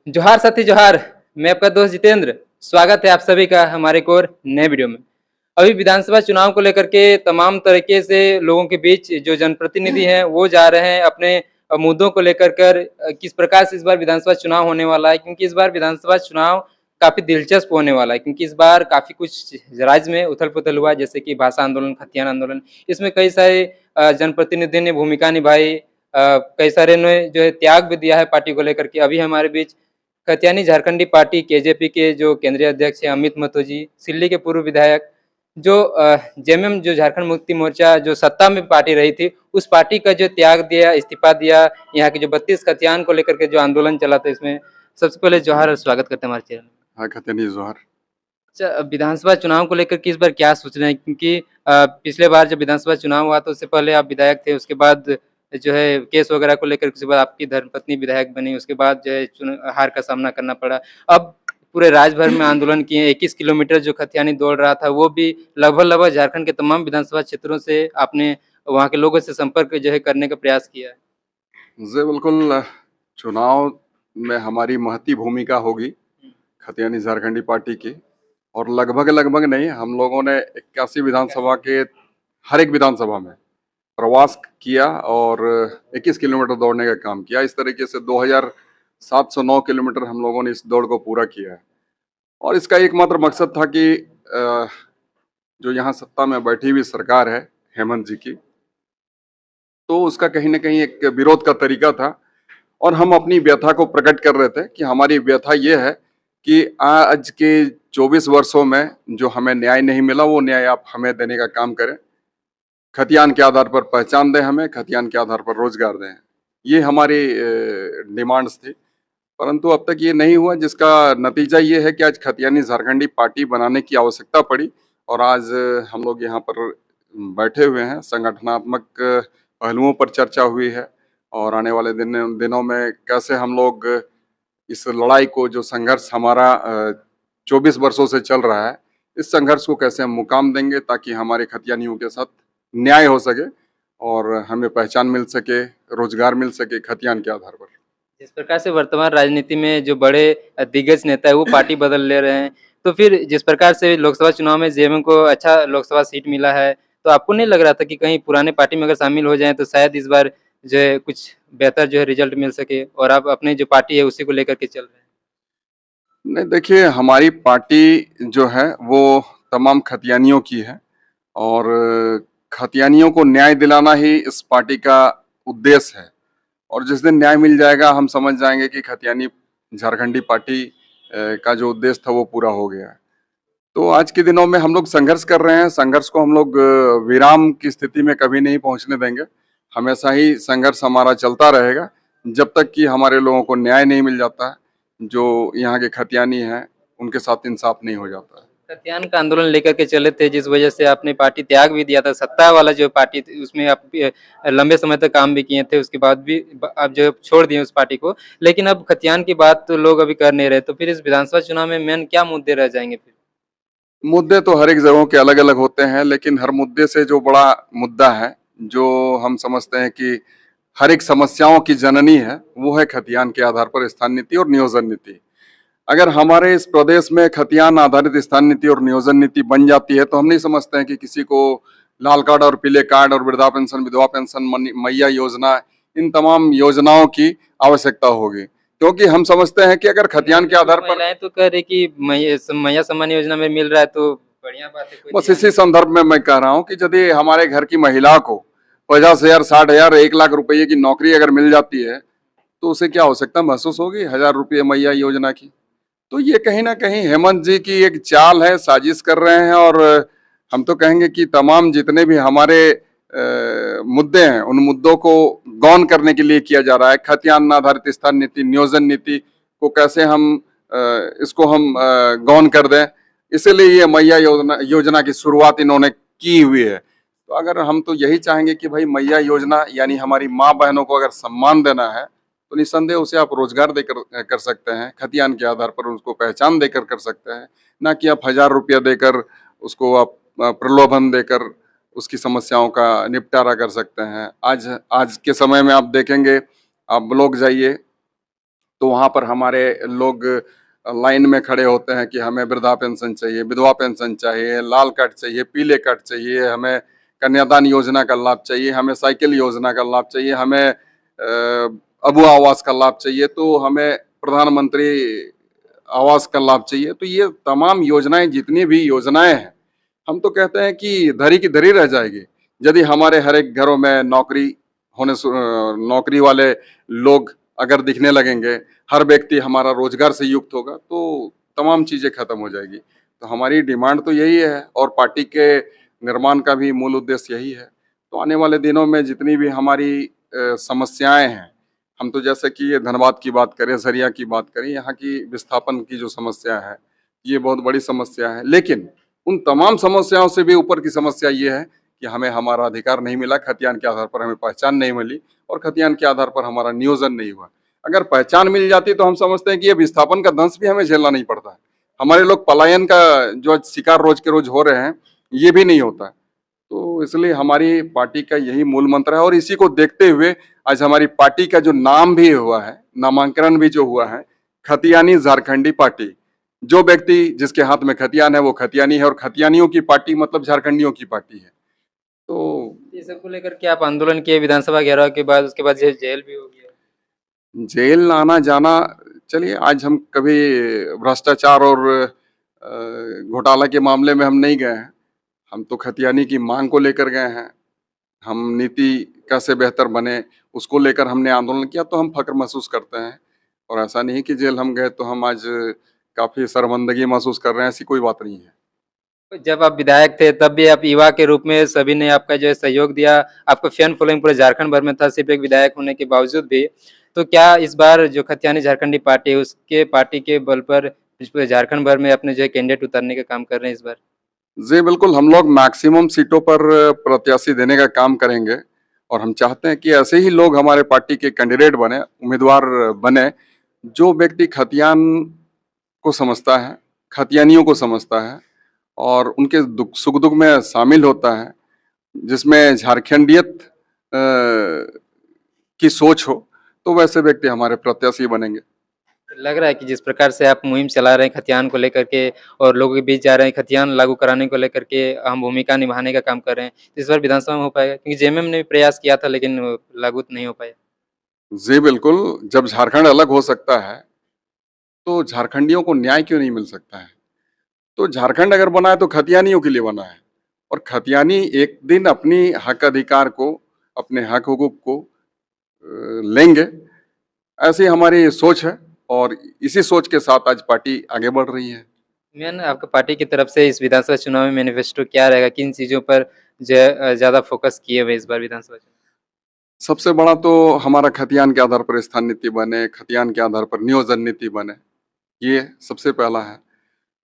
जोहार साथी जोहार। मैं आपका दोस्त जितेंद्र। स्वागत है आप सभी का हमारे एक और नए वीडियो में। अभी विधानसभा चुनाव को लेकर के तमाम तरीके से लोगों के बीच जो जनप्रतिनिधि हैं वो जा रहे हैं अपने मुद्दों को लेकर किस प्रकार से इस बार विधानसभा चुनाव होने वाला है, क्योंकि इस बार विधानसभा चुनाव काफी दिलचस्प होने वाला है, क्योंकि इस बार काफी कुछ राज्य में उथल पुथल हुआ, जैसे कि भाषा आंदोलन, खतियान आंदोलन। इसमें कई सारे जनप्रतिनिधियों ने भूमिका निभाई। कई सारे ने जो है त्याग भी दिया है पार्टी को लेकर के। अभी हमारे बीच कत्यानी झारखंडी पार्टी केजेपी के जो केंद्रीय अध्यक्ष हैं अमित महतो जी, सिल्ली के पूर्व विधायक, जो जेएमएम जो झारखंड मुक्ति मोर्चा जो सत्ता में पार्टी रही थी, उस पार्टी का जो त्याग दिया, इस्तीफा दिया, यहाँ के जो 32 खतियान को लेकर के जो आंदोलन चला था, इसमें सबसे पहले जोहार और स्वागत करते हैं हमारे चैनल में। हाँ, खतियानी जोहार। अच्छा, विधानसभा चुनाव को लेकर के इस बार क्या सोच रहे हैं, क्योंकि पिछले बार जब विधानसभा चुनाव हुआ तो उससे पहले आप विधायक थे, उसके बाद जो है केस वगैरह को लेकर उसके बाद आपकी धर्मपत्नी विधायक बनी, उसके बाद जो है हार का सामना करना पड़ा। अब पूरे राज्य भर में आंदोलन किए, 21 किलोमीटर जो खतियानी दौड़ रहा था वो भी लगभग झारखंड के तमाम विधानसभा क्षेत्रों से आपने वहाँ के लोगों से संपर्क जो है करने का प्रयास किया है। जी बिल्कुल, चुनाव में हमारी महती भूमिका होगी खतियानी झारखंडी पार्टी की, और लगभग नहीं, हम लोगों ने 81 विधानसभा के हर एक विधानसभा में प्रवास किया और 21 किलोमीटर दौड़ने का काम किया। इस तरीके से 2709 किलोमीटर हम लोगों ने इस दौड़ को पूरा किया है, और इसका एकमात्र मकसद था कि जो यहाँ सत्ता में बैठी हुई सरकार है हेमंत जी की, तो उसका कहीं ना कहीं एक विरोध का तरीका था, और हम अपनी व्यथा को प्रकट कर रहे थे कि हमारी व्यथा ये है कि आज के 24 वर्षों में जो हमें न्याय नहीं मिला, वो न्याय आप हमें देने का काम करें। खतियान के आधार पर पहचान दें हमें, खतियान के आधार पर रोजगार दें। ये हमारी डिमांड्स थी, परंतु अब तक ये नहीं हुआ, जिसका नतीजा ये है कि आज खतियानी झारखंडी पार्टी बनाने की आवश्यकता पड़ी, और आज हम लोग यहाँ पर बैठे हुए हैं। संगठनात्मक पहलुओं पर चर्चा हुई है, और आने वाले दिनों में कैसे हम लोग इस लड़ाई को, जो संघर्ष हमारा 24 वर्षों से चल रहा है, इस संघर्ष को कैसे हम मुकाम देंगे ताकि हमारे खतियानियों के साथ न्याय हो सके और हमें पहचान मिल सके, रोजगार मिल सके खतियान के आधार पर। जिस प्रकार से वर्तमान राजनीति में जो बड़े दिग्गज नेता है वो पार्टी बदल ले रहे हैं, तो फिर जिस प्रकार से लोकसभा चुनाव में जेएमएम को अच्छा लोकसभा सीट मिला है, तो आपको नहीं लग रहा था कि कहीं पुराने पार्टी में अगर शामिल हो जाएं तो शायद इस बार जो है कुछ बेहतर जो है रिजल्ट मिल सके, और आप अपने जो पार्टी है उसी को लेकर के चल रहे हैं? नहीं, देखिए, हमारी पार्टी जो है वो तमाम खतियानियों की है, और खतियानियों को न्याय दिलाना ही इस पार्टी का उद्देश्य है, और जिस दिन न्याय मिल जाएगा हम समझ जाएंगे कि खतियानी झारखंडी पार्टी का जो उद्देश्य था वो पूरा हो गया है। तो आज के दिनों में हम लोग संघर्ष कर रहे हैं। संघर्ष को हम लोग विराम की स्थिति में कभी नहीं पहुंचने देंगे। हमेशा ही संघर्ष हमारा चलता रहेगा जब तक कि हमारे लोगों को न्याय नहीं मिल जाता है। जो यहाँ के खतियानी हैं उनके साथ इंसाफ नहीं हो जाता है। खतियान का आंदोलन लेकर के चले थे, जिस वजह से आपने पार्टी त्याग भी दिया था। सत्ता वाला जो पार्टी थी उसमें आप लंबे समय तक काम भी किए थे, उसके बाद भी आप जो है छोड़ दिए उस पार्टी को। लेकिन अब खतियान की बात तो लोग अभी कर नहीं रहे, तो फिर इस विधानसभा चुनाव में मेन क्या मुद्दे रह जाएंगे फिर? मुद्दे तो हर एक जगहों के अलग अलग होते हैं, लेकिन हर मुद्दे से जो बड़ा मुद्दा है, जो हम समझते हैं कि हर एक समस्याओं की जननी है, वो है खतियान के आधार पर स्थान नीति और नियोजन नीति। अगर हमारे इस प्रदेश में खतियान आधारित स्थान नीति और नियोजन नीति बन जाती है, तो हम नहीं समझते हैं कि किसी को लाल कार्ड और पीले कार्ड और वृद्धा पेंशन, विधवा पेंशन, मैया योजना, इन तमाम योजनाओं की आवश्यकता होगी, क्योंकि हम समझते हैं कि अगर खतियान के आधार पर महिलाएं तो कह रही कि मैया सम्मान योजना में मिल रहा है तो बढ़िया बात है, कोई बस ध्यान इसी संदर्भ में मैं कह रहा हूं कि यदि हमारे घर की महिला को 50,000, 60,000, 1 लाख रुपए की नौकरी अगर मिल जाती है, तो उसे क्या आवश्यकता महसूस होगी 1,000 रुपये मैया योजना की? तो ये कहीं ना कहीं हेमंत जी की एक चाल है, साजिश कर रहे हैं, और हम तो कहेंगे कि तमाम जितने भी हमारे मुद्दे हैं, उन मुद्दों को गौन करने के लिए किया जा रहा है। खतियान आधारित स्थान नीति, नियोजन नीति को कैसे हम इसको हम गौन कर दें, इसीलिए ये मैया योजना की शुरुआत इन्होंने की हुई है। तो अगर हम तो यही चाहेंगे कि भाई मैया योजना यानी हमारी माँ बहनों को अगर सम्मान देना है, तो निस्संदेह उसे आप रोजगार देकर कर सकते हैं, खतियान के आधार पर उसको पहचान देकर कर सकते हैं, ना कि आप 1,000 रुपया देकर उसको आप प्रलोभन देकर उसकी समस्याओं का निपटारा कर सकते हैं। आज आज के समय में आप देखेंगे, आप ब्लॉक जाइए, तो वहाँ पर हमारे लोग लाइन में खड़े होते हैं कि हमें वृद्धा पेंशन चाहिए, विधवा पेंशन चाहिए, लाल कार्ड चाहिए, पीले कार्ड चाहिए, हमें कन्यादान योजना का लाभ चाहिए, हमें साइकिल योजना का लाभ चाहिए, हमें अबू आवास का लाभ चाहिए, तो हमें प्रधानमंत्री आवास का लाभ चाहिए। तो ये तमाम योजनाएं, जितनी भी योजनाएं हैं, हम तो कहते हैं कि धरी की धरी रह जाएगी यदि हमारे हर एक घरों में नौकरी वाले लोग अगर दिखने लगेंगे, हर व्यक्ति हमारा रोजगार से युक्त होगा, तो तमाम चीजें खत्म हो जाएगी। तो हमारी डिमांड तो यही है और पार्टी के निर्माण का भी मूल उद्देश्य यही है। तो आने वाले दिनों में जितनी भी हमारी समस्याएं हैं, हम तो जैसे कि ये धनबाद की बात करें, सरिया की बात करें, यहाँ की विस्थापन की जो समस्या है, ये बहुत बड़ी समस्या है। लेकिन उन तमाम समस्याओं से भी ऊपर की समस्या ये है कि हमें हमारा अधिकार नहीं मिला, खतियान के आधार पर हमें पहचान नहीं मिली और खतियान के आधार पर हमारा नियोजन नहीं हुआ। अगर पहचान मिल जाती तो हम समझते हैं कि ये विस्थापन का दंश भी हमें झेलना नहीं पड़ता है। हमारे लोग पलायन का जो शिकार रोज के रोज हो रहे हैं, ये भी नहीं होता है। तो इसलिए हमारी पार्टी का यही मूल मंत्र है और इसी को देखते हुए आज हमारी पार्टी का जो नाम भी हुआ है, नामांकन भी जो हुआ है, खतियानी झारखंडी पार्टी। जो व्यक्ति जिसके हाथ में खतियान है वो खतियानी है और खतियानियों की पार्टी मतलब झारखंडियों की पार्टी है। तो ये सब को लेकर के आप आंदोलन किए विधानसभा घेराव के बाद, उसके बाद जेल भी हो गया। जेल आना जाना, चलिए आज हम कभी भ्रष्टाचार और घोटाला के मामले में हम नहीं गए हैं। हम तो खतियानी की मांग को लेकर गए हैं। हम नीति कैसे बेहतर बने उसको लेकर हमने आंदोलन किया, तो हम फक्र महसूस करते हैं। और ऐसा नहीं कि जेल हम गए तो हम आज काफी शर्मिंदगी महसूस कर रहे हैं, ऐसी कोई बात नहीं है। तो जब आप विधायक थे तब भी आप युवा के रूप में सभी ने आपका जो है सहयोग दिया, आपका फैन फॉलोइंग पूरे झारखंड भर में था सिर्फ एक विधायक होने के बावजूद भी। तो क्या इस बार जो खतियानी झारखंडी पार्टी है उसके पार्टी के बल पर इस पूरे झारखंड भर में अपने जो है कैंडिडेट उतारने का काम कर रहे हैं इस बार? जी बिल्कुल, हम लोग मैक्सिमम सीटों पर प्रत्याशी देने का काम करेंगे और हम चाहते हैं कि ऐसे ही लोग हमारे पार्टी के कैंडिडेट बने, उम्मीदवार बने, जो व्यक्ति खतियान को समझता है, खतियानियों को समझता है और उनके दुख सुख दुख में शामिल होता है, जिसमें झारखंडियत की सोच हो, तो वैसे व्यक्ति हमारे प्रत्याशी बनेंगे। लग रहा है कि जिस प्रकार से आप मुहिम चला रहे हैं खतियान को लेकर के और लोगों के बीच जा रहे हैं, खतियान लागू कराने को लेकर के अहम भूमिका निभाने का काम कर रहे हैं, तो इस बार विधानसभा में हो पाएगा? क्योंकि जेएमएम ने भी प्रयास किया था लेकिन लागू नहीं हो पाया। जी बिल्कुल, जब झारखंड अलग हो सकता है, तो झारखंडियों को न्याय क्यों नहीं मिल सकता है? तो झारखंड अगर बना है तो खतियानियों के लिए बना है और खतियानी एक दिन अपनी हक अधिकार को, अपने हक हुकूक को लेंगे, ऐसी हमारी सोच है और इसी सोच के साथ आज पार्टी आगे बढ़ रही है। मेन आपका पार्टी की तरफ से इस विधानसभा चुनाव में मैनिफेस्टो क्या रहेगा? किन चीज़ों पर जो है ज़्यादा फोकस किए हुए इस बार विधानसभा चुनाव? सबसे बड़ा तो हमारा खतियान के आधार पर स्थान नीति बने, खतियान के आधार पर नियोजन नीति बने, ये सबसे पहला है।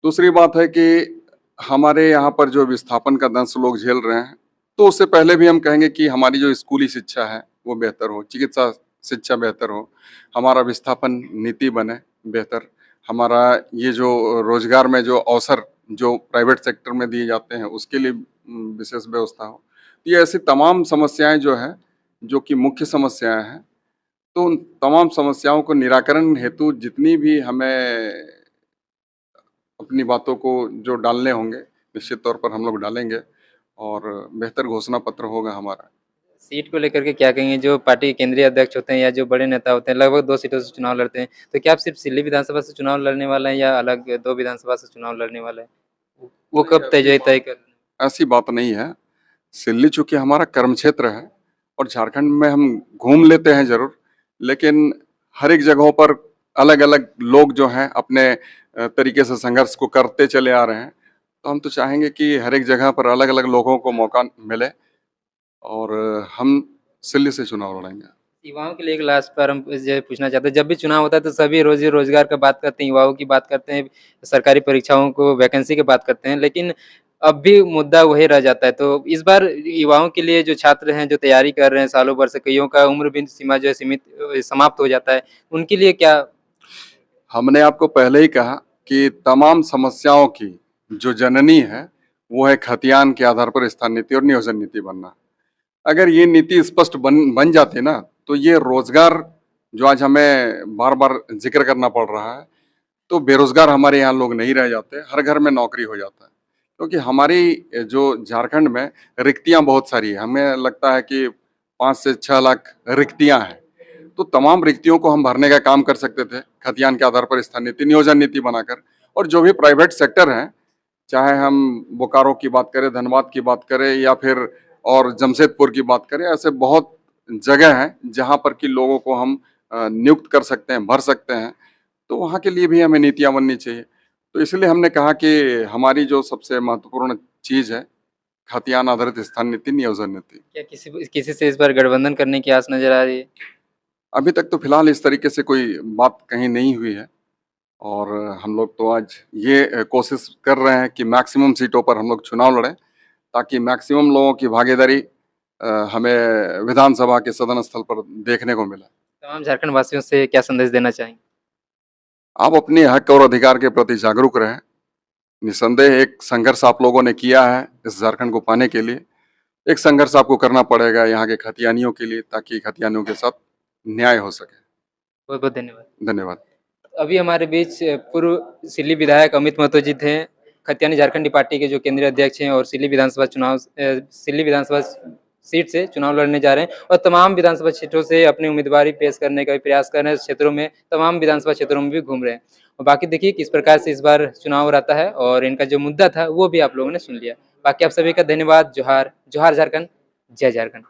दूसरी बात है कि हमारे यहाँ पर जो विस्थापन का दंश लोग झेल रहे हैं, तो उससे पहले भी हम कहेंगे कि हमारी जो स्कूली शिक्षा है वो बेहतर हो, चिकित्सा शिक्षा बेहतर हो, हमारा विस्थापन नीति बने बेहतर, हमारा ये जो रोजगार में जो अवसर जो प्राइवेट सेक्टर में दिए जाते हैं उसके लिए विशेष व्यवस्था हो। तो ये ऐसी तमाम समस्याएं जो है, जो कि मुख्य समस्याएं हैं, तो उन तमाम समस्याओं को निराकरण हेतु जितनी भी हमें अपनी बातों को जो डालने होंगे, निश्चित तौर पर हम लोग डालेंगे और बेहतर घोषणा पत्र होगा हमारा। सीट को लेकर के क्या कहेंगे? जो पार्टी के केंद्रीय अध्यक्ष होते हैं या जो बड़े नेता होते हैं, लगभग 2 सीटों से चुनाव लड़ते हैं। तो क्या आप सिर्फ सिल्ली विधानसभा से चुनाव लड़ने वाले हैं या अलग 2 विधानसभा से चुनाव लड़ने वाले हैं? वो कब तय कर? ऐसी बात नहीं है। सिल्ली चूंकि हमारा कर्म क्षेत्र है और झारखंड में हम घूम लेते हैं जरूर, लेकिन हर एक जगहों पर अलग-अलग लोग जो हैं अपने तरीके से संघर्ष को करते चले आ रहे हैं। तो हम तो चाहेंगे कि हर एक जगह पर अलग-अलग लोगों को मौका मिले और हम सिल्ली से चुनाव लड़ेंगे। युवाओं के लिए एक लास्ट पर हम ये पूछना चाहते हैं, जब भी चुनाव होता है तो सभी रोज़ी-रोज़गार का बात करते हैं, युवाओं की बात करते हैं, सरकारी परीक्षाओं को वैकेंसी की बात करते हैं, लेकिन अब भी मुद्दा वही रह जाता है। तो इस बार युवाओं के लिए जो छात्र हैं, जो तैयारी कर रहे हैं सालों भर से, कइयों का उम्र बिंद सीमा जो है सीमित समाप्त हो जाता है, उनके लिए क्या? हमने आपको पहले ही कहा कि तमाम समस्याओं की जो जननी है, वो है खतियान के आधार पर स्थान नीति और नियोजन नीति बनना। अगर ये नीति स्पष्ट बन जाती ना, तो ये रोजगार जो आज हमें बार बार जिक्र करना पड़ रहा है, तो बेरोजगार हमारे यहाँ लोग नहीं रह जाते, हर घर में नौकरी हो जाता है। क्योंकि हमारी जो झारखंड में रिक्तियां बहुत सारी है, हमें लगता है कि 5 से 6 लाख रिक्तियां हैं। तो तमाम रिक्तियों को हम भरने का काम कर सकते थे खतियान के आधार पर स्थानीय नीति नियोजन नीति बनाकर। और जो भी प्राइवेट सेक्टर हैं, चाहे हम बोकारो की बात करें, धनबाद की बात करें या फिर और जमशेदपुर की बात करें, ऐसे बहुत जगह हैं जहां पर कि लोगों को हम नियुक्त कर सकते हैं, भर सकते हैं। तो वहाँ के लिए भी हमें नीतियाँ बननी चाहिए। तो इसलिए हमने कहा कि हमारी जो सबसे महत्वपूर्ण चीज़ है, खतियान आधारित स्थान नीति, नियोजन नीति। क्या किसी से इस बार गठबंधन करने की आस नजर आ रही है? अभी तक तो फिलहाल इस तरीके से कोई बात कहीं नहीं हुई है और हम लोग तो आज ये कोशिश कर रहे हैं कि मैक्सिमम सीटों पर हम लोग चुनाव लड़ें, ताकि मैक्सिमम लोगों की भागीदारी हमें विधानसभा के सदन स्थल पर देखने को मिले। तमाम झारखंड वासियों से क्या संदेश देना चाहेंगे? आप अपने हक और अधिकार के प्रति जागरूक रहें। निसंदेह एक संघर्ष आप लोगों ने किया है इस झारखंड को पाने के लिए। एक संघर्ष आपको करना पड़ेगा यहाँ के खतियानियों के लिए, ताकि खतियानियों के साथ न्याय हो सके। बहुत बहुत धन्यवाद। धन्यवाद। अभी हमारे बीच पूर्व सिल्ली विधायक अमित महतो जी थे, खतियानी झारखंडी पार्टी के जो केंद्रीय अध्यक्ष हैं और सिल्ली विधानसभा सीट से चुनाव लड़ने जा रहे हैं और तमाम विधानसभा क्षेत्रों से अपनी उम्मीदवारी पेश करने का भी प्रयास कर रहे हैं। क्षेत्रों में, तमाम विधानसभा क्षेत्रों में भी घूम रहे हैं और बाकी देखिए किस प्रकार से इस बार चुनाव रहता है और इनका जो मुद्दा था वो भी आप लोगों ने सुन लिया। बाकी आप सभी का धन्यवाद। जोहार, जोहार झारखंड, जय झारखंड।